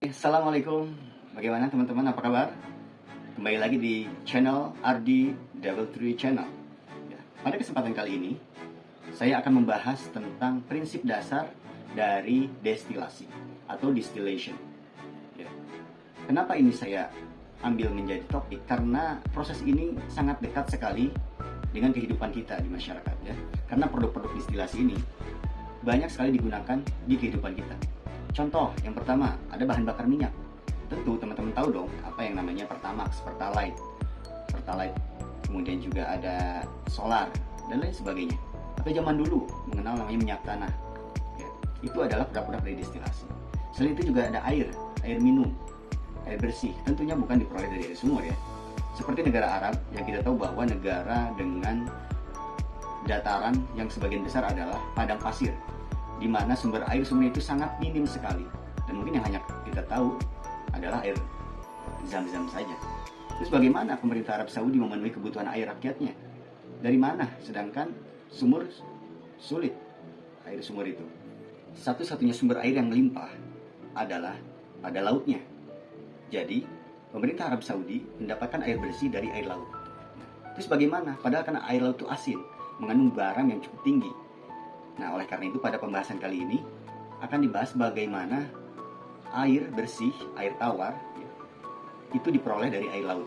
Assalamualaikum, bagaimana teman-teman, apa kabar? Kembali lagi di channel RD Double Tree Channel ya. Pada kesempatan kali ini, saya akan membahas tentang prinsip dasar dari destilasi atau distillation ya. Kenapa ini saya ambil menjadi topik? Karena proses ini sangat dekat sekali dengan kehidupan kita di masyarakat ya. Karena produk-produk distilasi ini banyak sekali digunakan di kehidupan kita. Contoh, yang pertama, ada bahan bakar minyak. Tentu teman-teman tahu dong apa yang namanya Pertamax, Pertalite, kemudian juga ada solar, dan lain sebagainya. Atau zaman dulu mengenal namanya minyak tanah ya. Itu adalah produk-produk dari destilasi. Selain itu juga ada air minum, air bersih. Tentunya bukan diperoleh dari air sumur ya. Seperti negara Arab yang kita tahu bahwa negara dengan dataran yang sebagian besar adalah padang pasir, di mana sumber air itu sangat minim sekali, dan mungkin yang hanya kita tahu adalah air Zam-Zam saja. Terus bagaimana pemerintah Arab Saudi memenuhi kebutuhan air rakyatnya? Dari mana? Sedangkan sumur sulit, air sumur itu. Satu-satunya sumber air yang melimpah adalah pada lautnya. Jadi pemerintah Arab Saudi mendapatkan air bersih dari air laut. Terus bagaimana? Padahal karena air laut itu asin, mengandung garam yang cukup tinggi. Nah, oleh karena itu pada pembahasan kali ini akan dibahas bagaimana air bersih, air tawar ya, itu diperoleh dari air laut.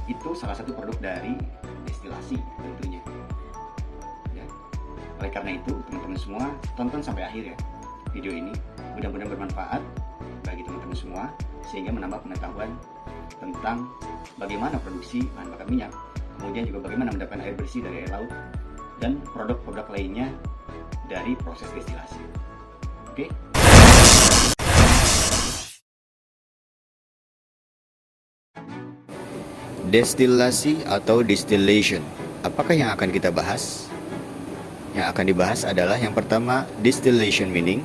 Itu salah satu produk dari destilasi tentunya ya. Oleh karena itu teman-teman semua tonton sampai akhir ya video ini. Mudah-mudahan bermanfaat bagi teman-teman semua, sehingga menambah pengetahuan tentang bagaimana produksi bahan bakar minyak, kemudian juga bagaimana mendapatkan air bersih dari air laut, dan produk-produk lainnya dari proses destilasi. Oke? Destilasi atau distillation. Apakah yang akan kita bahas? Yang akan dibahas adalah yang pertama, distillation meaning,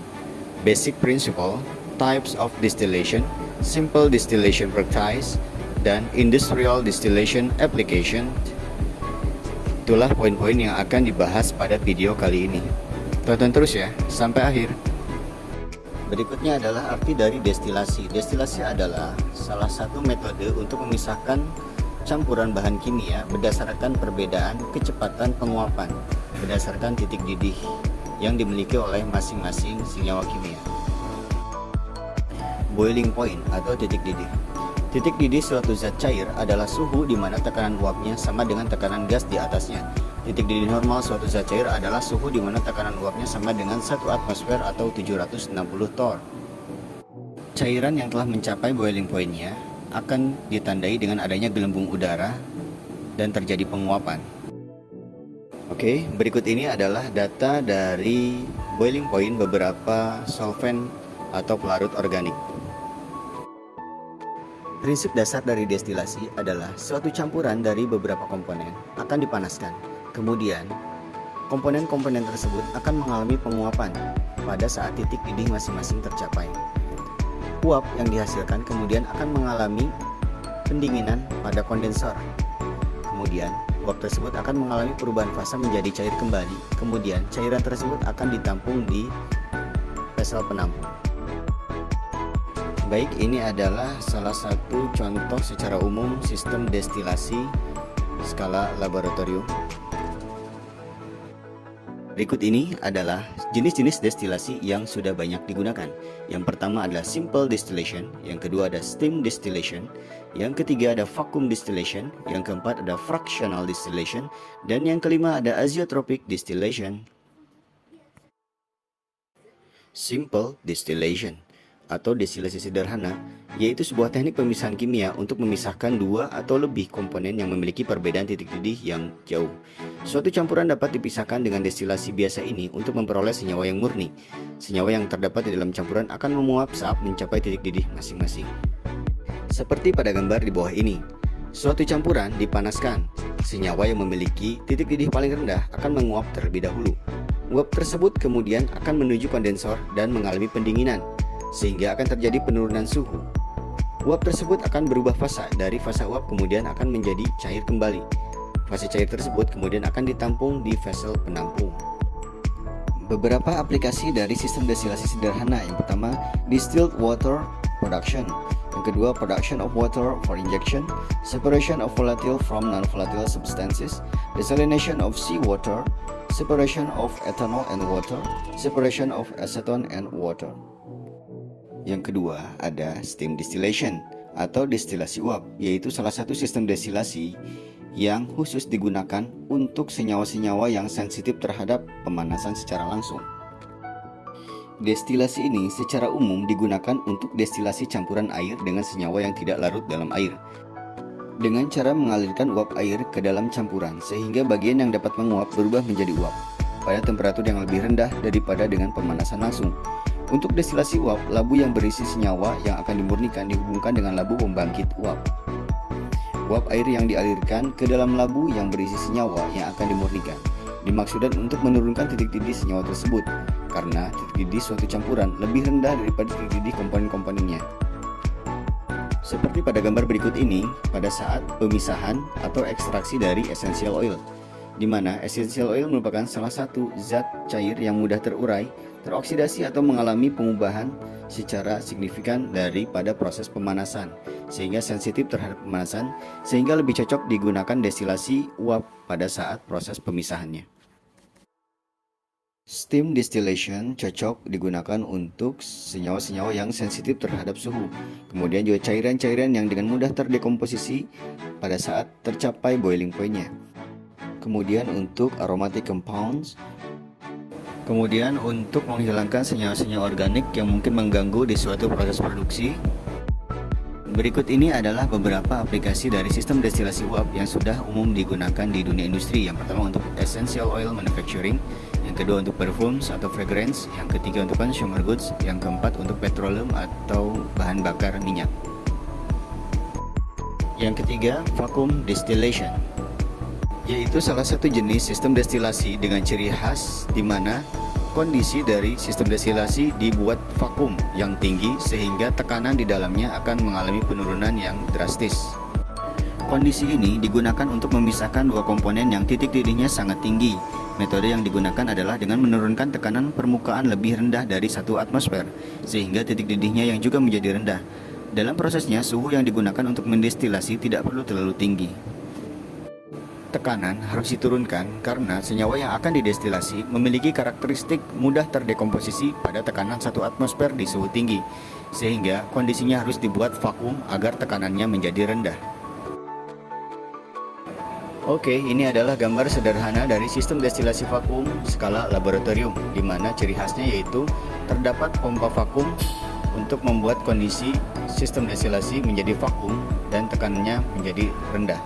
basic principle, types of distillation, simple distillation practice, dan industrial distillation application. Itulah poin-poin yang akan dibahas pada video kali ini. Tonton terus ya, sampai akhir. Berikutnya adalah arti dari destilasi. Destilasi adalah salah satu metode untuk memisahkan campuran bahan kimia berdasarkan perbedaan kecepatan penguapan, berdasarkan titik didih yang dimiliki oleh masing-masing senyawa kimia. Boiling point atau titik didih. Titik didih suatu zat cair adalah suhu di mana tekanan uapnya sama dengan tekanan gas di atasnya. Titik didih normal suatu zat cair adalah suhu di mana tekanan uapnya sama dengan 1 atmosfer atau 760 torr. Cairan yang telah mencapai boiling point-nya akan ditandai dengan adanya gelembung udara dan terjadi penguapan. Oke, berikut ini adalah data dari boiling point beberapa solvent atau pelarut organik. Prinsip dasar dari destilasi adalah suatu campuran dari beberapa komponen akan dipanaskan. Kemudian, komponen-komponen tersebut akan mengalami penguapan pada saat titik didih masing-masing tercapai. Uap yang dihasilkan kemudian akan mengalami pendinginan pada kondensor. Kemudian, uap tersebut akan mengalami perubahan fasa menjadi cair kembali. Kemudian, cairan tersebut akan ditampung di vessel penampung. Baik, ini adalah salah satu contoh secara umum sistem destilasi skala laboratorium. Berikut ini adalah jenis-jenis destilasi yang sudah banyak digunakan. Yang pertama adalah simple distillation, yang kedua ada steam distillation, yang ketiga ada vacuum distillation, yang keempat ada fractional distillation, dan yang kelima ada azeotropic distillation. Simple distillation atau destilasi sederhana, yaitu sebuah teknik pemisahan kimia untuk memisahkan dua atau lebih komponen yang memiliki perbedaan titik didih yang jauh. Suatu campuran dapat dipisahkan dengan destilasi biasa ini untuk memperoleh senyawa yang murni. Senyawa yang terdapat di dalam campuran akan menguap saat mencapai titik didih masing-masing. Seperti pada gambar di bawah ini, suatu campuran dipanaskan. Senyawa yang memiliki titik didih paling rendah akan menguap terlebih dahulu. Uap tersebut kemudian akan menuju kondensor dan mengalami pendinginan, sehingga akan terjadi penurunan suhu. Uap tersebut akan berubah fasa, dari fasa uap kemudian akan menjadi cair kembali. Fase cair tersebut kemudian akan ditampung di vessel penampung. Beberapa aplikasi dari sistem destilasi sederhana. Yang pertama, distilled water production. Yang kedua, production of water for injection, separation of volatile from non-volatile substances, desalination of seawater, separation of ethanol and water, separation of acetone and water. Yang kedua, ada steam distillation atau destilasi uap, yaitu salah satu sistem destilasi yang khusus digunakan untuk senyawa-senyawa yang sensitif terhadap pemanasan secara langsung. Destilasi ini secara umum digunakan untuk destilasi campuran air dengan senyawa yang tidak larut dalam air, dengan cara mengalirkan uap air ke dalam campuran sehingga bagian yang dapat menguap berubah menjadi uap pada temperatur yang lebih rendah daripada dengan pemanasan langsung. Untuk destilasi uap, labu yang berisi senyawa yang akan dimurnikan dihubungkan dengan labu pembangkit uap. Uap air yang dialirkan ke dalam labu yang berisi senyawa yang akan dimurnikan dimaksudkan untuk menurunkan titik didih senyawa tersebut, karena titik didih suatu campuran lebih rendah daripada titik didih komponen-komponennya. Seperti pada gambar berikut ini, pada saat pemisahan atau ekstraksi dari essential oil, di mana essential oil merupakan salah satu zat cair yang mudah terurai, teroksidasi atau mengalami pengubahan secara signifikan daripada proses pemanasan, sehingga sensitif terhadap pemanasan, sehingga lebih cocok digunakan destilasi uap pada saat proses pemisahannya. Steam distillation cocok digunakan untuk senyawa-senyawa yang sensitif terhadap suhu, kemudian juga cairan-cairan yang dengan mudah terdekomposisi pada saat tercapai boiling point-nya. Kemudian untuk aromatic compounds, kemudian untuk menghilangkan senyawa-senyawa organik yang mungkin mengganggu di suatu proses produksi. Berikut ini adalah beberapa aplikasi dari sistem destilasi uap yang sudah umum digunakan di dunia industri. Yang pertama untuk essential oil manufacturing, yang kedua untuk perfumes atau fragrance, yang ketiga untuk consumer goods, yang keempat untuk petroleum atau bahan bakar minyak. Yang ketiga, vacuum distillation, yaitu salah satu jenis sistem destilasi dengan ciri khas di mana kondisi dari sistem destilasi dibuat vakum yang tinggi sehingga tekanan di dalamnya akan mengalami penurunan yang drastis. Kondisi ini digunakan untuk memisahkan dua komponen yang titik didihnya sangat tinggi. Metode yang digunakan adalah dengan menurunkan tekanan permukaan lebih rendah dari 1 atmosfer sehingga titik didihnya yang juga menjadi rendah. Dalam prosesnya, suhu yang digunakan untuk mendestilasi tidak perlu terlalu tinggi. Tekanan harus diturunkan karena senyawa yang akan didestilasi memiliki karakteristik mudah terdekomposisi pada tekanan 1 atmosfer di suhu tinggi, sehingga kondisinya harus dibuat vakum agar tekanannya menjadi rendah. Oke, ini adalah gambar sederhana dari sistem destilasi vakum skala laboratorium, di mana ciri khasnya yaitu terdapat pompa vakum untuk membuat kondisi sistem destilasi menjadi vakum dan tekanannya menjadi rendah.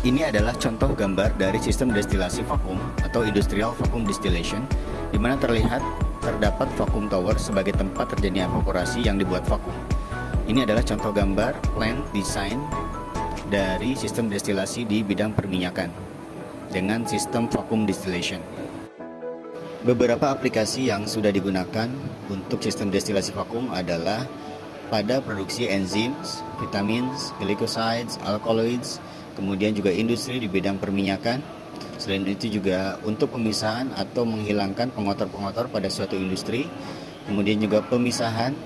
Ini adalah contoh gambar dari sistem destilasi vakum atau industrial vacuum distillation, di mana terlihat terdapat vacuum tower sebagai tempat terjadinya evaporasi yang dibuat vakum. Ini adalah contoh gambar plant design dari sistem destilasi di bidang perminyakan dengan sistem vacuum distillation. Beberapa aplikasi yang sudah digunakan untuk sistem destilasi vakum adalah pada produksi enzymes, vitamins, glycosides, alkaloids, kemudian juga industri di bidang perminyakan. Selain itu juga untuk pemisahan atau menghilangkan pengotor-pengotor pada suatu industri. Kemudian juga pemisahan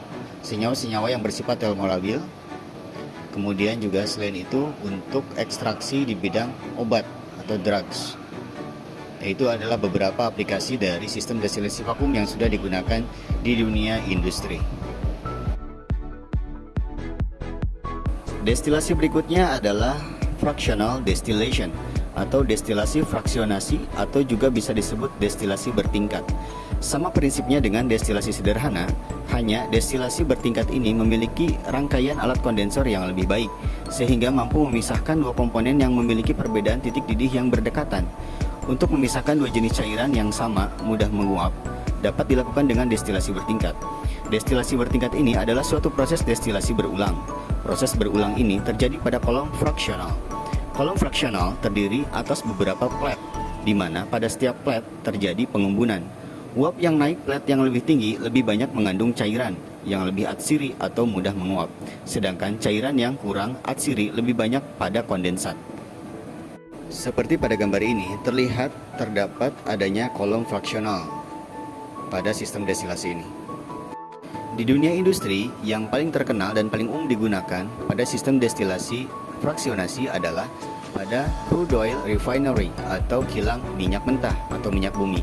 senyawa-senyawa yang bersifat termolabil. Kemudian juga selain itu untuk ekstraksi di bidang obat atau drugs. Itu adalah beberapa aplikasi dari sistem destilasi vakum yang sudah digunakan di dunia industri. Destilasi berikutnya adalah fractional distillation atau destilasi fraksionasi atau juga bisa disebut destilasi bertingkat. Sama prinsipnya dengan destilasi sederhana, hanya destilasi bertingkat ini memiliki rangkaian alat kondensor yang lebih baik sehingga mampu memisahkan dua komponen yang memiliki perbedaan titik didih yang berdekatan. Untuk memisahkan dua jenis cairan yang sama mudah menguap dapat dilakukan dengan destilasi bertingkat. Destilasi bertingkat ini adalah suatu proses destilasi berulang. Proses berulang ini terjadi pada kolom fraksional. Kolom fraksional terdiri atas beberapa plat, di mana pada setiap plat terjadi pengumbunan. Uap yang naik plat yang lebih tinggi lebih banyak mengandung cairan yang lebih atsiri atau mudah menguap, sedangkan cairan yang kurang atsiri lebih banyak pada kondensat. Seperti pada gambar ini, terlihat terdapat adanya kolom fraksional pada sistem destilasi ini. Di dunia industri, yang paling terkenal dan paling umum digunakan pada sistem destilasi fraksionasi adalah pada crude oil refinery atau kilang minyak mentah atau minyak bumi.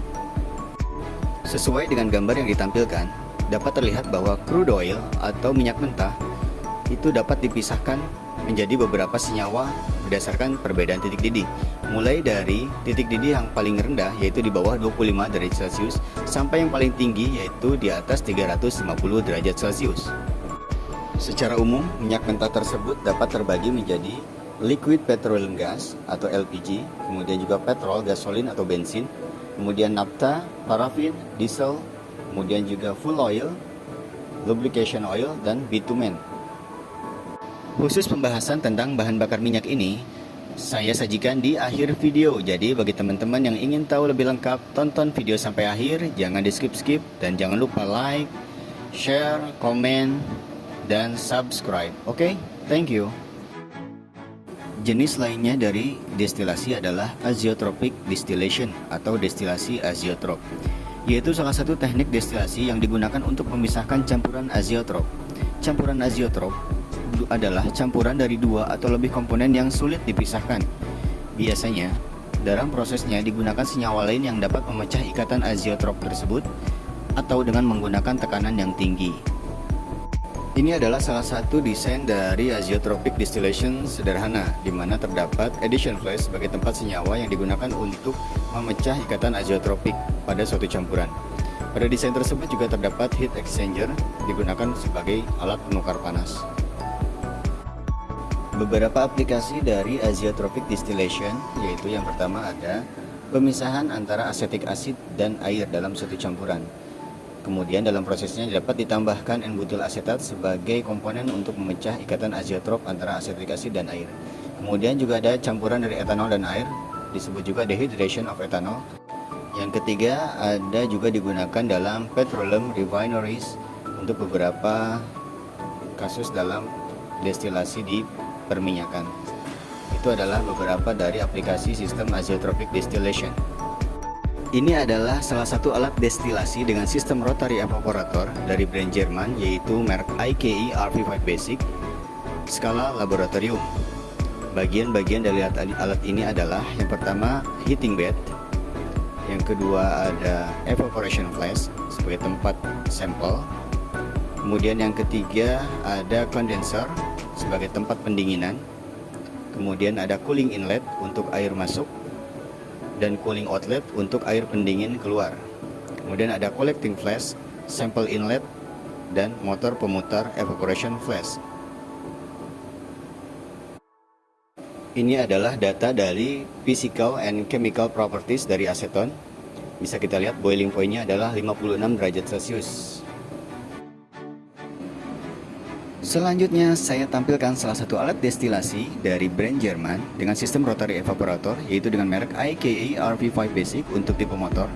Sesuai dengan gambar yang ditampilkan, dapat terlihat bahwa crude oil atau minyak mentah itu dapat dipisahkan menjadi beberapa senyawa berdasarkan perbedaan titik didih, mulai dari titik didih yang paling rendah yaitu di bawah 25 derajat Celcius sampai yang paling tinggi yaitu di atas 350 derajat Celcius. Secara umum, minyak mentah tersebut dapat terbagi menjadi liquid petroleum gas atau LPG, kemudian juga petrol, gasolin atau bensin, kemudian naphtha, parafin, diesel, kemudian juga fuel oil, lubrication oil, dan bitumen. Khusus pembahasan tentang bahan bakar minyak ini, saya sajikan di akhir video. Jadi bagi teman-teman yang ingin tahu lebih lengkap, tonton video sampai akhir, jangan di skip-skip, dan jangan lupa like, share, komen, dan subscribe. Oke? Thank you. Jenis lainnya dari destilasi adalah azeotropic distillation atau destilasi azeotrop, yaitu salah satu teknik destilasi yang digunakan untuk memisahkan campuran azeotrop. Campuran azeotrop adalah campuran dari dua atau lebih komponen yang sulit dipisahkan. Biasanya, dalam prosesnya digunakan senyawa lain yang dapat memecah ikatan azeotrop tersebut atau dengan menggunakan tekanan yang tinggi. Ini adalah salah satu desain dari azeotropic distillation sederhana, di mana terdapat addition flash sebagai tempat senyawa yang digunakan untuk memecah ikatan azeotropik pada suatu campuran. Pada desain tersebut juga terdapat heat exchanger digunakan sebagai alat penukar panas. Beberapa aplikasi dari azeotropic distillation, yaitu yang pertama ada pemisahan antara acetic acid dan air dalam suatu campuran. Kemudian dalam prosesnya dapat ditambahkan N-butyl asetat sebagai komponen untuk memecah ikatan azeotrop antara acetic acid dan air. Kemudian juga ada campuran dari etanol dan air, disebut juga dehydration of ethanol. Yang ketiga ada juga digunakan dalam petroleum refineries untuk beberapa kasus dalam destilasi di perminyakan. Itu adalah beberapa dari aplikasi sistem azeotropic distillation. Ini adalah salah satu alat destilasi dengan sistem rotary evaporator dari brand Jerman, yaitu merek IKE RV5 Basic skala laboratorium. Bagian-bagian dari alat ini adalah yang pertama heating bed, yang kedua ada evaporation flask sebagai tempat sampel, kemudian yang ketiga ada condenser sebagai tempat pendinginan, kemudian ada cooling inlet untuk air masuk dan cooling outlet untuk air pendingin keluar, kemudian ada collecting flask, sample inlet, dan motor pemutar evaporation flask. Ini adalah data dari physical and chemical properties dari aseton. Bisa kita lihat boiling point-nya adalah 56 derajat Celcius. Selanjutnya saya tampilkan salah satu alat destilasi dari brand Jerman dengan sistem rotary evaporator, yaitu dengan merek IKE RV5 Basic untuk tipe motor.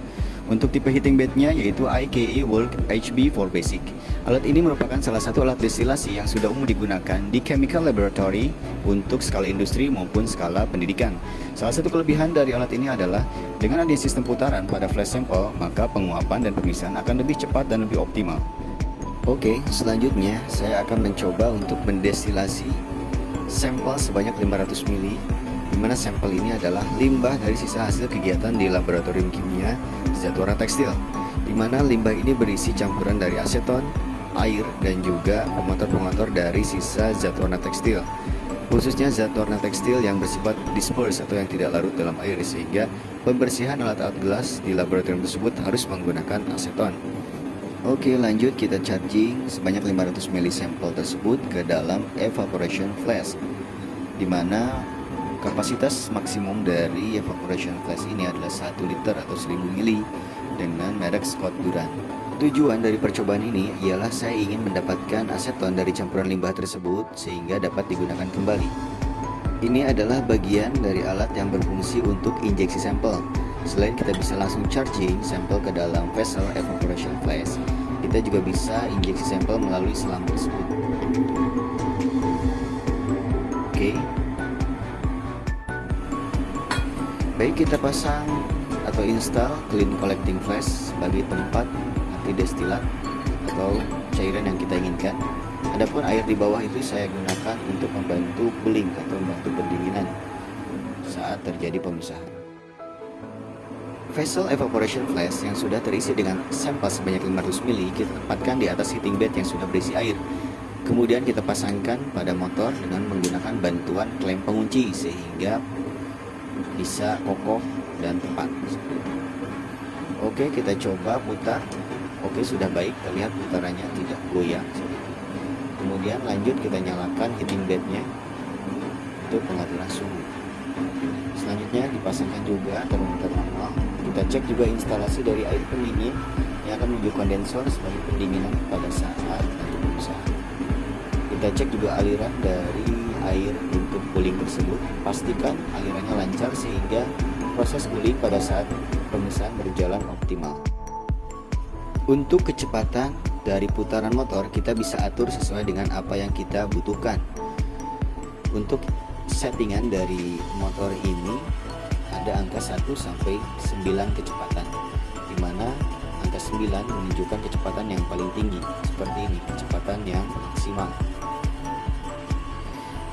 Untuk tipe heating bednya yaitu IKE World HB4 Basic. Alat ini merupakan salah satu alat destilasi yang sudah umum digunakan di chemical laboratory untuk skala industri maupun skala pendidikan. Salah satu kelebihan dari alat ini adalah dengan adanya sistem putaran pada flash sample, maka penguapan dan pemisahan akan lebih cepat dan lebih optimal. Oke, selanjutnya saya akan mencoba untuk mendestilasi sampel sebanyak 500 ml, di mana sampel ini adalah limbah dari sisa hasil kegiatan di laboratorium kimia zat warna tekstil, di mana limbah ini berisi campuran dari aseton, air, dan juga pemotor-pemotor dari sisa zat warna tekstil, khususnya zat warna tekstil yang bersifat disperse atau yang tidak larut dalam air, sehingga pembersihan alat-alat gelas di laboratorium tersebut harus menggunakan aseton. Oke, lanjut kita charging sebanyak 500 ml sampel tersebut ke dalam evaporation flask, di mana kapasitas maksimum dari evaporation flask ini adalah 1 liter atau 1000 ml dengan merek Scott Duran. Tujuan dari percobaan ini ialah saya ingin mendapatkan aseton dari campuran limbah tersebut sehingga dapat digunakan kembali. Ini adalah bagian dari alat yang berfungsi untuk injeksi sampel. Selain kita bisa langsung charging sampel ke dalam vessel evaporation flask, kita juga bisa injeksi sampel melalui selang tersebut. Oke. Baik, kita pasang atau install clean collecting flash sebagai tempat anti destilat atau cairan yang kita inginkan. Adapun air di bawah itu saya gunakan untuk membantu cooling atau membantu pendinginan saat terjadi pemisahan. Vessel evaporation flash yang sudah terisi dengan sampel sebanyak 500 ml kita tempatkan di atas heating bed yang sudah berisi air. Kemudian kita pasangkan pada motor dengan menggunakan bantuan klem pengunci sehingga bisa kokoh dan tepat. Oke, kita coba putar. Oke, sudah baik, terlihat putarannya tidak goyang. Kemudian lanjut kita nyalakan heating bednya untuk pengaturan suhu. Selanjutnya dipasangkan juga termometer manual. Kita cek juga instalasi dari air pendingin yang akan menuju kondensor sebagai pendinginan pada saat nanti pemisahan. Kita cek juga aliran dari air untuk cooling tersebut. Pastikan alirannya lancar sehingga proses cooling pada saat pemisahan berjalan optimal. Untuk kecepatan dari putaran motor kita bisa atur sesuai dengan apa yang kita butuhkan. Untuk settingan dari motor ini ada angka 1 sampai 9 kecepatan, di mana angka 9 menunjukkan kecepatan yang paling tinggi, seperti ini, kecepatan yang maksimal.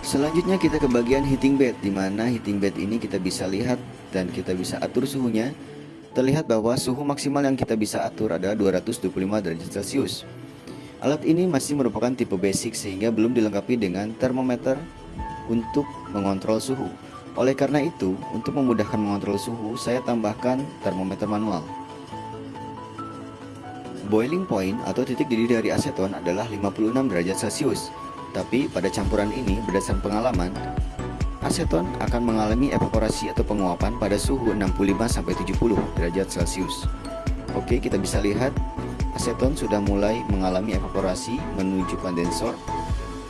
Selanjutnya kita ke bagian heating bed, di mana heating bed ini kita bisa lihat dan kita bisa atur suhunya. Terlihat bahwa suhu maksimal yang kita bisa atur adalah 225 derajat Celcius. Alat ini masih merupakan tipe basic sehingga belum dilengkapi dengan termometer untuk mengontrol suhu. Oleh karena itu, untuk memudahkan mengontrol suhu, saya tambahkan termometer manual. Boiling point atau titik didih dari aseton adalah 56 derajat Celcius. Tapi pada campuran ini berdasarkan pengalaman, aseton akan mengalami evaporasi atau penguapan pada suhu 65-70 derajat Celcius. Oke, kita bisa lihat aseton sudah mulai mengalami evaporasi menuju kondensor,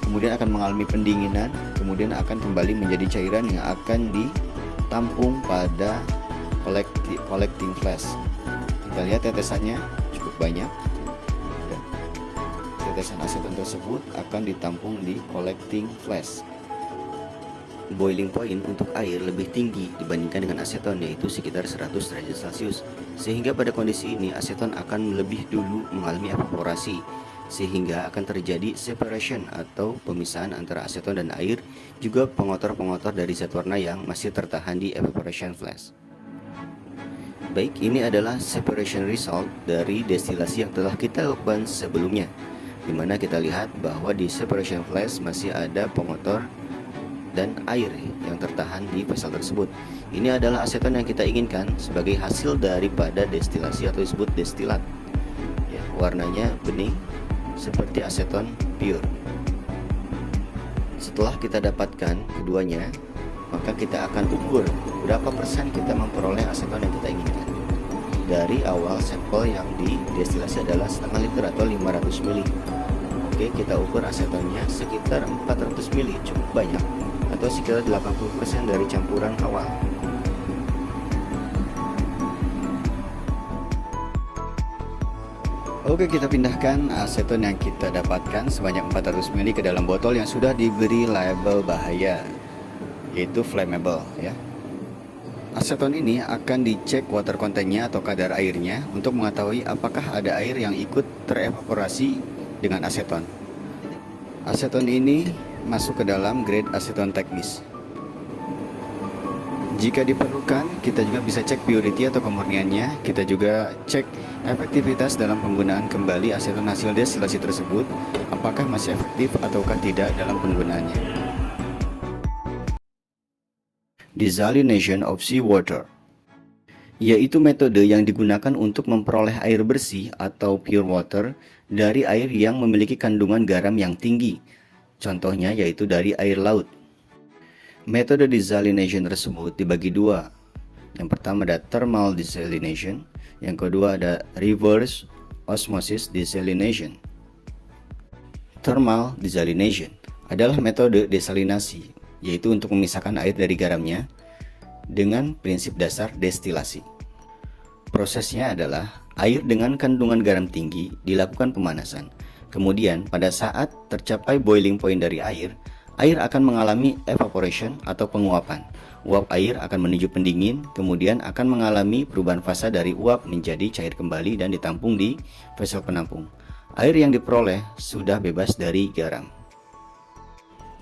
kemudian akan mengalami pendinginan, kemudian akan kembali menjadi cairan yang akan ditampung pada collecting flash. Kita lihat tetesannya cukup banyak. Tetesan aseton tersebut akan ditampung di collecting flash. Boiling point untuk air lebih tinggi dibandingkan dengan aseton, yaitu sekitar 100 derajat Celcius. Sehingga pada kondisi ini aseton akan lebih dulu mengalami evaporasi, sehingga akan terjadi separation atau pemisahan antara aseton dan air, juga pengotor-pengotor dari zat warna yang masih tertahan di evaporation flash. Baik, ini adalah separation result dari destilasi yang telah kita lakukan sebelumnya, dimana kita lihat bahwa di separation flash masih ada pengotor dan air yang tertahan di vessel tersebut. Ini adalah aseton yang kita inginkan sebagai hasil daripada destilasi atau disebut destilat. Ya, warnanya bening seperti aseton pure. Setelah kita dapatkan keduanya, maka kita akan ukur berapa persen kita memperoleh aseton yang kita inginkan. Dari awal sampel yang didestilasi adalah setengah liter atau 500 ml. Oke, kita ukur asetonnya sekitar 400 ml, cukup banyak, atau sekitar 80% dari campuran awal. Oke, kita pindahkan aseton yang kita dapatkan sebanyak 400 ml ke dalam botol yang sudah diberi label bahaya, yaitu flammable ya. Aseton ini akan dicek water contentnya atau kadar airnya untuk mengetahui apakah ada air yang ikut terevaporasi dengan aseton. Aseton ini masuk ke dalam grade aseton teknis. Jika diperlukan, kita juga bisa cek purity atau kemurniannya. Kita juga cek efektivitas dalam penggunaan kembali aseton hasil destilasi tersebut, apakah masih efektif ataukah tidak dalam penggunaannya. Desalination of seawater, yaitu metode yang digunakan untuk memperoleh air bersih atau pure water dari air yang memiliki kandungan garam yang tinggi. Contohnya yaitu dari air laut. Metode desalination tersebut dibagi dua. Yang pertama ada thermal desalination, yang kedua ada reverse osmosis desalination. Thermal desalination adalah metode desalinasi, yaitu untuk memisahkan air dari garamnya dengan prinsip dasar destilasi. Prosesnya adalah air dengan kandungan garam tinggi dilakukan pemanasan. Kemudian pada saat tercapai boiling point dari air, air akan mengalami evaporation atau penguapan. uap air akan menuju pendingin, kemudian akan mengalami perubahan fasa dari uap menjadi cair kembali dan ditampung di vessel penampung. Air yang diperoleh sudah bebas dari garam.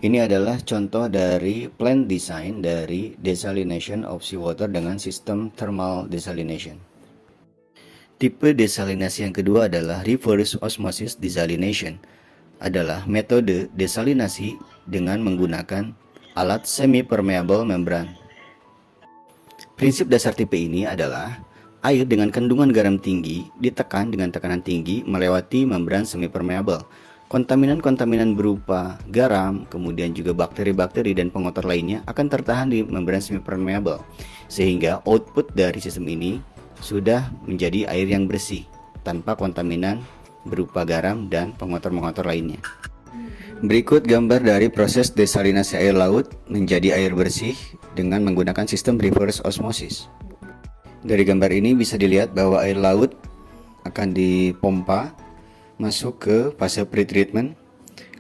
Ini adalah contoh dari plant design dari desalination of seawater dengan sistem thermal desalination. Tipe desalinasi yang kedua adalah reverse osmosis desalination. Adalah metode desalinasi dengan menggunakan alat semi-permeable membran. Prinsip dasar tipe ini adalah air dengan kandungan garam tinggi ditekan dengan tekanan tinggi melewati membran semi-permeable. Kontaminan-kontaminan berupa garam, kemudian juga bakteri-bakteri dan pengotor lainnya akan tertahan di membran semi-permeable, sehingga output dari sistem ini sudah menjadi air yang bersih tanpa kontaminan berupa garam dan pengotor-pengotor lainnya. Berikut gambar dari proses desalinasi air laut menjadi air bersih dengan menggunakan sistem reverse osmosis. Dari gambar ini bisa dilihat bahwa air laut akan dipompa masuk ke fase pretreatment.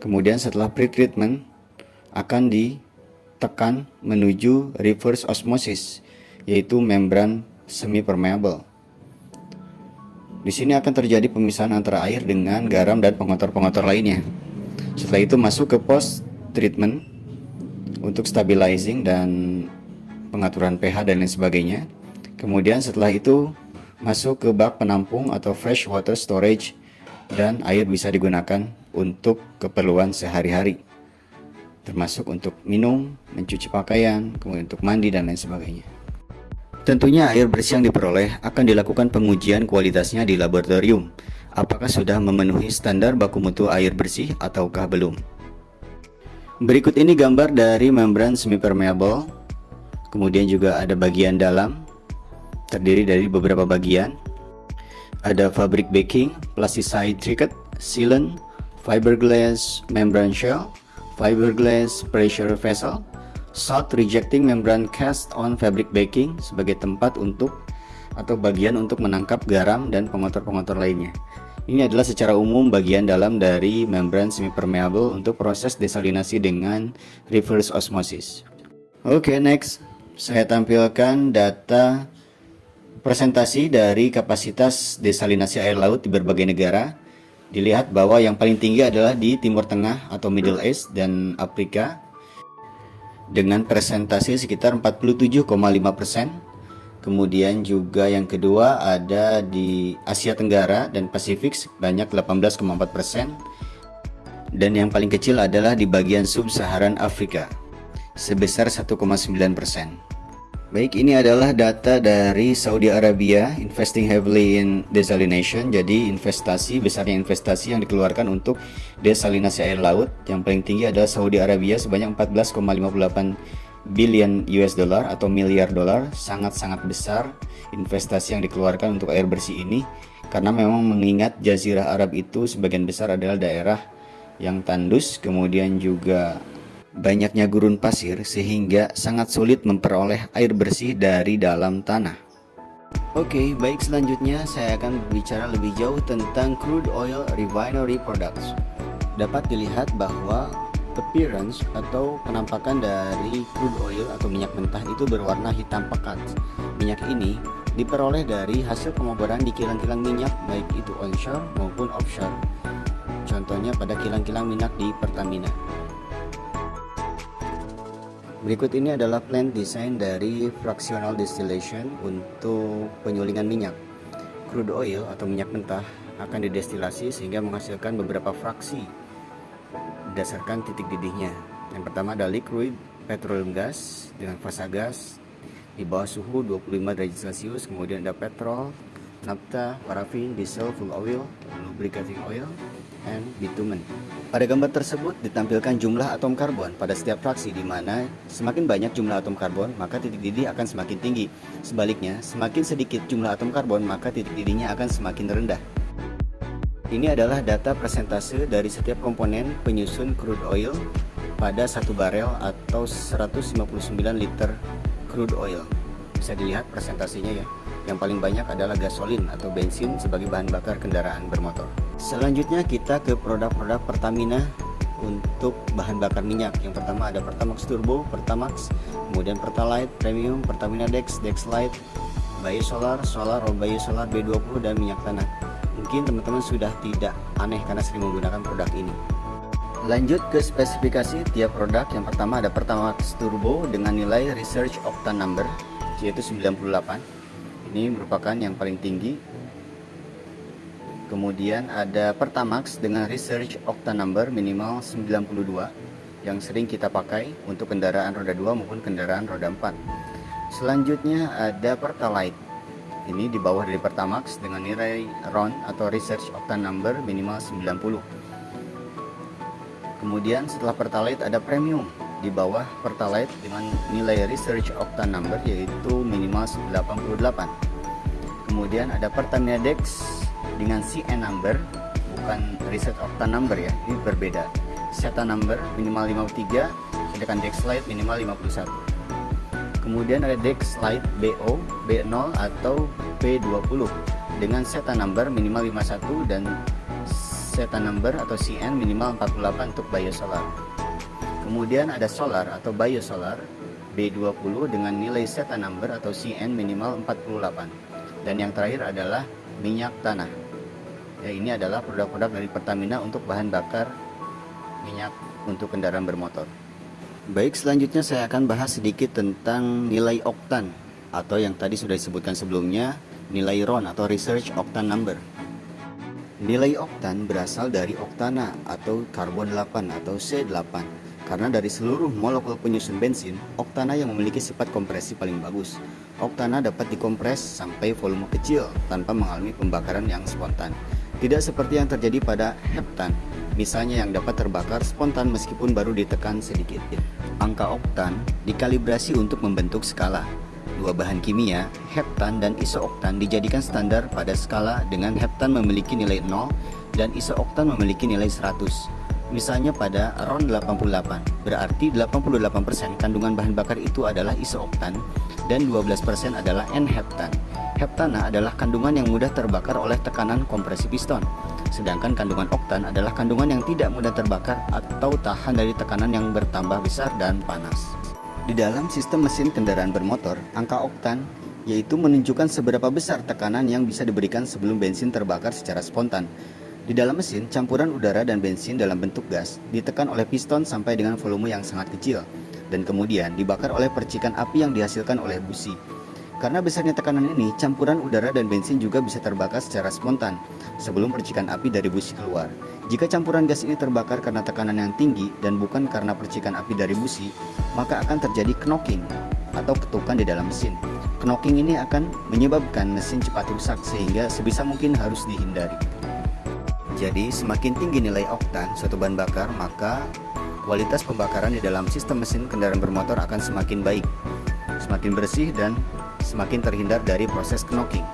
Kemudian setelah pretreatment akan ditekan menuju reverse osmosis, yaitu membran semi-permeable. Di sini akan terjadi pemisahan antara air dengan garam dan pengotor-pengotor lainnya. Setelah itu masuk ke post treatment untuk stabilizing dan pengaturan pH dan lain sebagainya. Kemudian setelah itu masuk ke bak penampung atau fresh water storage, dan air bisa digunakan untuk keperluan sehari-hari, termasuk untuk minum, mencuci pakaian, kemudian untuk mandi dan lain sebagainya. Tentunya air bersih yang diperoleh akan dilakukan pengujian kualitasnya di laboratorium. Apakah sudah memenuhi standar baku mutu air bersih ataukah belum? Berikut ini gambar dari membran semi-permeable. Kemudian juga ada bagian dalam, terdiri dari beberapa bagian. Ada fabric backing, plasticide thicket, sealant, fiberglass membrane shell, fiberglass pressure vessel, salt rejecting membran cast on fabric backing sebagai tempat untuk atau bagian untuk menangkap garam dan pengotor-pengotor lainnya. Ini adalah secara umum bagian dalam dari membran semi-permeable untuk proses desalinasi dengan reverse osmosis. Oke, next saya tampilkan data presentasi dari kapasitas desalinasi air laut di berbagai negara. Dilihat bahwa yang paling tinggi adalah di Timur Tengah atau Middle East dan Afrika dengan presentasi sekitar 47,5%. Kemudian juga yang kedua ada di Asia Tenggara dan Pasifik sebanyak 18,4%. Dan yang paling kecil adalah di bagian Sub-Saharan Afrika sebesar 1,9%. Baik, ini adalah data dari Saudi Arabia investing heavily in desalination. Jadi besarnya investasi yang dikeluarkan untuk desalinasi air laut. Yang paling tinggi adalah Saudi Arabia sebanyak 14,58 billion US dollar atau miliar dolar. Sangat-sangat besar investasi yang dikeluarkan untuk air bersih ini, karena memang mengingat Jazirah Arab itu sebagian besar adalah daerah yang tandus, kemudian juga banyaknya gurun pasir sehingga sangat sulit memperoleh air bersih dari dalam tanah. Oke, baik, selanjutnya saya akan berbicara lebih jauh tentang crude oil refinery products. Dapat dilihat bahwa appearance atau penampakan dari crude oil atau minyak mentah itu berwarna hitam pekat. Minyak ini diperoleh dari hasil pengoboran di kilang-kilang minyak baik itu onshore maupun offshore. Contohnya pada kilang-kilang minyak di Pertamina. Berikut ini adalah plant design dari fractional distillation untuk penyulingan minyak. Crude oil atau minyak mentah akan didestilasi sehingga menghasilkan beberapa fraksi berdasarkan titik didihnya. Yang pertama adalah liquid petroleum gas dengan fasa gas di bawah suhu 25 derajat Celcius, kemudian ada petrol, naphtha, parafin, diesel, fuel oil, lubricating oil, and bitumen. Pada gambar tersebut ditampilkan jumlah atom karbon pada setiap fraksi, di mana semakin banyak jumlah atom karbon maka titik didih akan semakin tinggi. Sebaliknya, semakin sedikit jumlah atom karbon maka titik didihnya akan semakin rendah. Ini adalah data persentase dari setiap komponen penyusun crude oil pada 1 barel atau 159 liter crude oil. Bisa dilihat presentasinya ya. Yang paling banyak adalah gasolin atau bensin sebagai bahan bakar kendaraan bermotor. Selanjutnya kita ke produk-produk Pertamina untuk bahan bakar minyak. Yang pertama ada Pertamax Turbo, Pertamax, kemudian Pertalite, Premium, Pertamina Dex, Dexlite, Biosolar, Solar, Biosolar B20, dan minyak tanah. Mungkin teman-teman sudah tidak aneh karena sering menggunakan produk ini. Lanjut ke spesifikasi tiap produk. Yang pertama ada Pertamax Turbo dengan nilai Research Octane Number yaitu 98. Ini merupakan yang paling tinggi. Kemudian ada Pertamax dengan Research Octane Number minimal 92 yang sering kita pakai untuk kendaraan roda 2 maupun kendaraan roda 4. Selanjutnya ada Pertalite. Ini di bawah dari Pertamax dengan nilai RON atau Research Octane Number minimal 90. Kemudian setelah Pertalite ada Premium di bawah Pertalite dengan nilai Research Octane Number yaitu minimal 88. Kemudian ada Pertamina Dex dengan CN number, bukan Research Octane Number ya, ini berbeda. SETA number minimal 53, sedangkan Dexlite minimal 51. Kemudian ada Dexlite BO, B0 atau P20 dengan SETA number minimal 51 dan SETA number atau CN minimal 48 untuk Biosolar. Kemudian ada Solar atau Biosolar B20 dengan nilai SETA number atau CN minimal 48. Dan yang terakhir adalah minyak tanah. Ya, ini adalah produk-produk dari Pertamina untuk bahan bakar minyak untuk kendaraan bermotor. Baik, selanjutnya saya akan bahas sedikit tentang nilai oktan atau yang tadi sudah disebutkan sebelumnya, nilai RON atau Research Octane Number. Nilai oktan berasal dari oktana atau karbon 8 atau C8. Karena dari seluruh molekul penyusun bensin, oktana yang memiliki sifat kompresi paling bagus. Oktana dapat dikompres sampai volume kecil tanpa mengalami pembakaran yang spontan. Tidak seperti yang terjadi pada heptan, misalnya yang dapat terbakar spontan meskipun baru ditekan sedikit. Angka oktan dikalibrasi untuk membentuk skala. Dua bahan kimia, heptan dan isooktan, dijadikan standar pada skala dengan heptan memiliki nilai 0 dan isooktan memiliki nilai 100. Misalnya pada RON 88, berarti 88% kandungan bahan bakar itu adalah isooktan dan 12% adalah N-heptan. Heptana adalah kandungan yang mudah terbakar oleh tekanan kompresi piston, sedangkan kandungan oktan adalah kandungan yang tidak mudah terbakar atau tahan dari tekanan yang bertambah besar dan panas. Di dalam sistem mesin kendaraan bermotor, angka oktan yaitu menunjukkan seberapa besar tekanan yang bisa diberikan sebelum bensin terbakar secara spontan. Di dalam mesin, campuran udara dan bensin dalam bentuk gas ditekan oleh piston sampai dengan volume yang sangat kecil dan kemudian dibakar oleh percikan api yang dihasilkan oleh busi. Karena besarnya tekanan ini, campuran udara dan bensin juga bisa terbakar secara spontan sebelum percikan api dari busi keluar. Jika campuran gas ini terbakar karena tekanan yang tinggi dan bukan karena percikan api dari busi, maka akan terjadi knocking atau ketukan di dalam mesin. Knocking ini akan menyebabkan mesin cepat rusak sehingga sebisa mungkin harus dihindari. Jadi, semakin tinggi nilai oktan suatu bahan bakar, maka kualitas pembakaran di dalam sistem mesin kendaraan bermotor akan semakin baik, semakin bersih, dan semakin terhindar dari proses knocking.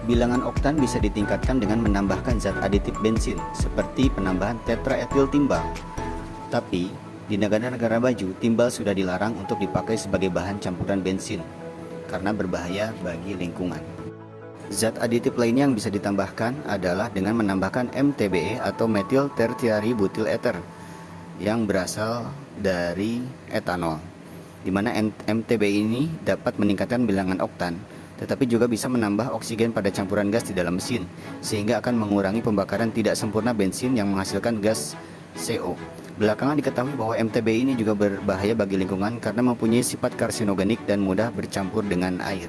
Bilangan oktan bisa ditingkatkan dengan menambahkan zat aditif bensin, seperti penambahan tetraetil timbal. Tapi, di negara-negara maju, timbal sudah dilarang untuk dipakai sebagai bahan campuran bensin, karena berbahaya bagi lingkungan. Zat aditif lainnya yang bisa ditambahkan adalah dengan menambahkan MTBE atau metil tertiary butyl ether yang berasal dari etanol, di mana MTBE ini dapat meningkatkan bilangan oktan, tetapi juga bisa menambah oksigen pada campuran gas di dalam mesin, sehingga akan mengurangi pembakaran tidak sempurna bensin yang menghasilkan gas CO. Belakangan diketahui bahwa MTBE ini juga berbahaya bagi lingkungan karena mempunyai sifat karsinogenik dan mudah bercampur dengan air.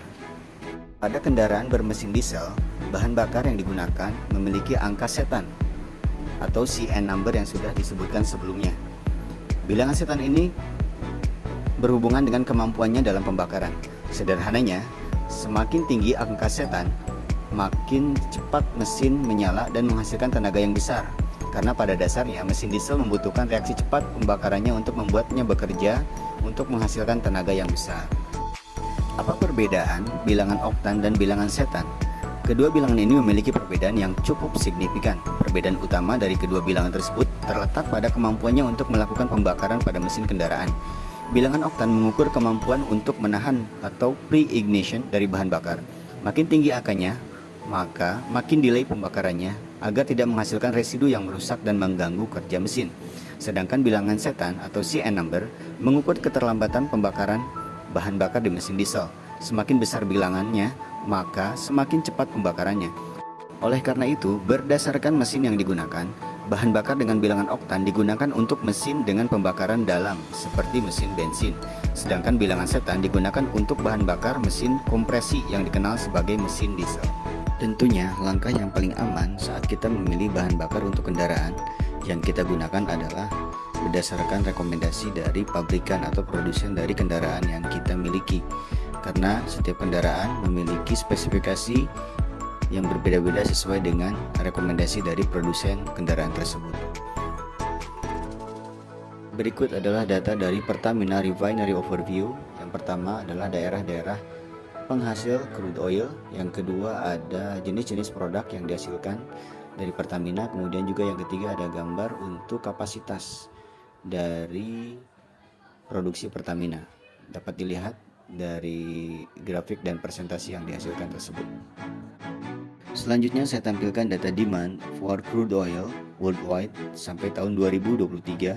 Pada kendaraan bermesin diesel, bahan bakar yang digunakan memiliki angka setan atau CN number yang sudah disebutkan sebelumnya. Bilangan setan ini berhubungan dengan kemampuannya dalam pembakaran. Sederhananya, semakin tinggi angka setan, makin cepat mesin menyala dan menghasilkan tenaga yang besar. Karena pada dasarnya mesin diesel membutuhkan reaksi cepat pembakarannya untuk membuatnya bekerja untuk menghasilkan tenaga yang besar. Apa perbedaan bilangan oktan dan bilangan setan? Kedua bilangan ini memiliki perbedaan yang cukup signifikan. Perbedaan utama dari kedua bilangan tersebut terletak pada kemampuannya untuk melakukan pembakaran pada mesin kendaraan. Bilangan oktan mengukur kemampuan untuk menahan atau pre-ignition dari bahan bakar. Makin tinggi angkanya, maka makin delay pembakarannya agar tidak menghasilkan residu yang merusak dan mengganggu kerja mesin. Sedangkan bilangan setan atau CN number mengukur keterlambatan pembakaran bahan bakar di mesin diesel. Semakin besar bilangannya, maka semakin cepat pembakarannya. Oleh karena itu, berdasarkan mesin yang digunakan, bahan bakar dengan bilangan oktan digunakan untuk mesin dengan pembakaran dalam seperti mesin bensin. Sedangkan bilangan setan digunakan untuk bahan bakar mesin kompresi yang dikenal sebagai mesin diesel. Tentunya langkah yang paling aman saat kita memilih bahan bakar untuk kendaraan yang kita gunakan adalah berdasarkan rekomendasi dari pabrikan atau produsen dari kendaraan yang kita miliki. Karena setiap kendaraan memiliki spesifikasi yang berbeda-beda sesuai dengan rekomendasi dari produsen kendaraan tersebut. Berikut adalah data dari Pertamina Refinery Overview. Yang pertama adalah daerah-daerah penghasil crude oil, yang kedua ada jenis-jenis produk yang dihasilkan dari Pertamina, kemudian juga yang ketiga ada gambar untuk kapasitas dari produksi Pertamina. Dapat dilihat dari grafik dan presentasi yang dihasilkan tersebut. Selanjutnya saya tampilkan data demand for crude oil worldwide sampai tahun 2023.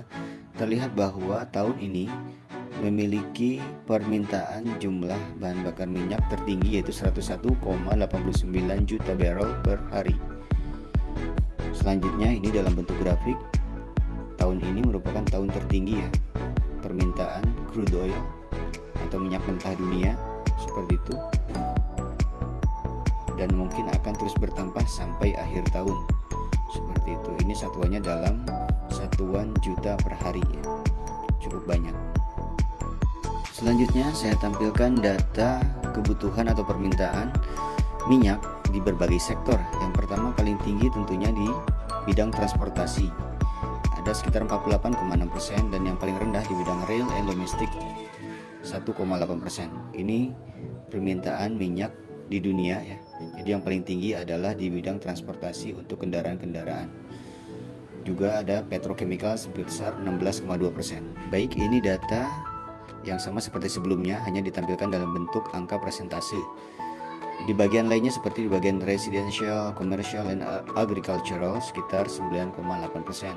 Terlihat bahwa tahun ini memiliki permintaan jumlah bahan bakar minyak tertinggi, yaitu 101,89 juta barrel per hari. Selanjutnya ini dalam bentuk grafik, tahun ini merupakan tahun tertinggi ya permintaan crude oil atau minyak mentah dunia, seperti itu, dan mungkin akan terus bertambah sampai akhir tahun, seperti itu. Ini satuannya dalam satuan juta per hari ya, cukup banyak. Selanjutnya saya tampilkan data kebutuhan atau permintaan minyak di berbagai sektor. Yang pertama paling tinggi tentunya di bidang transportasi, ada sekitar 48,6%, dan yang paling rendah di bidang rail and domestic 1,8%. Ini permintaan minyak di dunia ya. Jadi yang paling tinggi adalah di bidang transportasi untuk kendaraan-kendaraan. Juga ada petrochemical sebesar 16,2%. Baik, ini data yang sama seperti sebelumnya, hanya ditampilkan dalam bentuk angka persentase. Di bagian lainnya seperti di bagian residential, commercial, and agricultural sekitar 9,8%.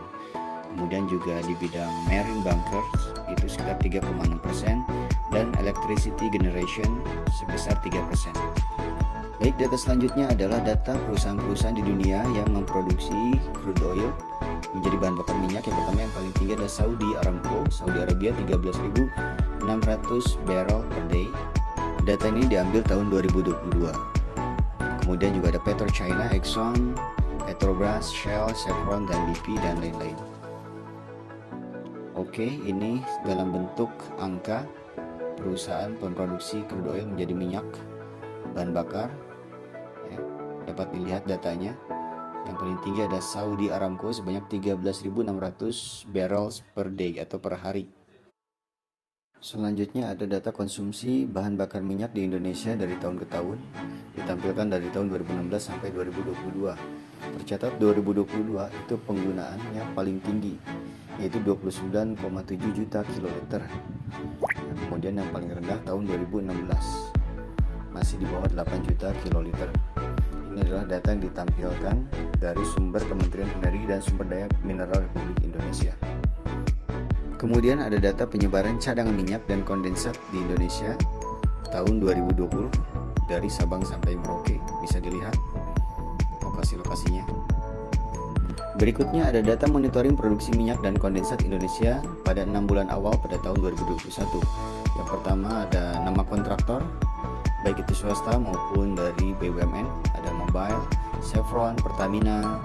Kemudian juga di bidang marine bunkers itu sekitar 3,6%, dan electricity generation sebesar 3%. Baik, data selanjutnya adalah data perusahaan-perusahaan di dunia yang memproduksi crude oil menjadi bahan bakar minyak. Yang pertama yang paling tinggi adalah Saudi Aramco, Saudi Arabia 13.600 barrel per day. Data ini diambil tahun 2022. Kemudian juga ada PetroChina, Exxon, Petrobras, Shell, Chevron, dan BP, dan lain-lain. Oke, ini dalam bentuk angka perusahaan pemproduksi crude oil menjadi minyak bahan bakar ya, dapat dilihat datanya. Yang paling tinggi ada Saudi Aramco sebanyak 13.600 barrels per day atau per hari. Selanjutnya ada data konsumsi bahan bakar minyak di Indonesia dari tahun ke tahun, ditampilkan dari tahun 2016 sampai 2022. Tercatat 2022 itu penggunaannya paling tinggi, yaitu 29,7 juta kiloliter. Kemudian yang paling rendah tahun 2016, masih di bawah 8 juta kiloliter. Ini adalah data yang ditampilkan dari sumber Kementerian Energi dan Sumber Daya Mineral Republik Indonesia. Kemudian ada data penyebaran cadangan minyak dan kondensat di Indonesia tahun 2020 dari Sabang sampai Merauke. Bisa dilihat lokasi-lokasinya. Berikutnya ada data monitoring produksi minyak dan kondensat Indonesia pada 6 bulan awal pada tahun 2021. Yang pertama ada nama kontraktor, baik itu swasta maupun dari BUMN, ada Mobile, Chevron, Pertamina,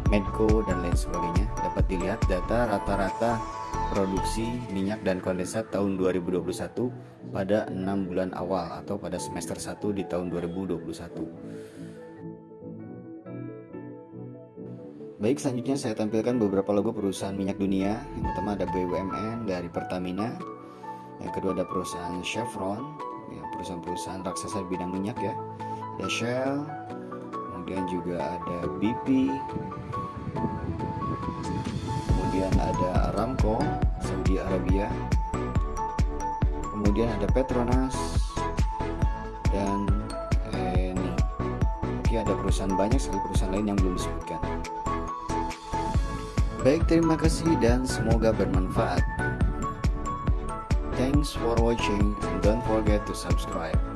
Medco, dan lain sebagainya. Dapat dilihat data rata-rata produksi minyak dan kondensat tahun 2021 pada 6 bulan awal atau pada semester 1 di tahun 2021. Baik, selanjutnya saya tampilkan beberapa logo perusahaan minyak dunia. Yang pertama ada BUMN dari Pertamina, yang kedua ada perusahaan Chevron, ya, perusahaan-perusahaan raksasa di bidang minyak ya. Ada Shell, kemudian juga ada BP, kemudian ada Aramco, Saudi Arabia, kemudian ada Petronas, dan ada perusahaan banyak sekali perusahaan lain yang belum disebutkan. Baik, terima kasih dan semoga bermanfaat. Thanks for watching and don't forget to subscribe.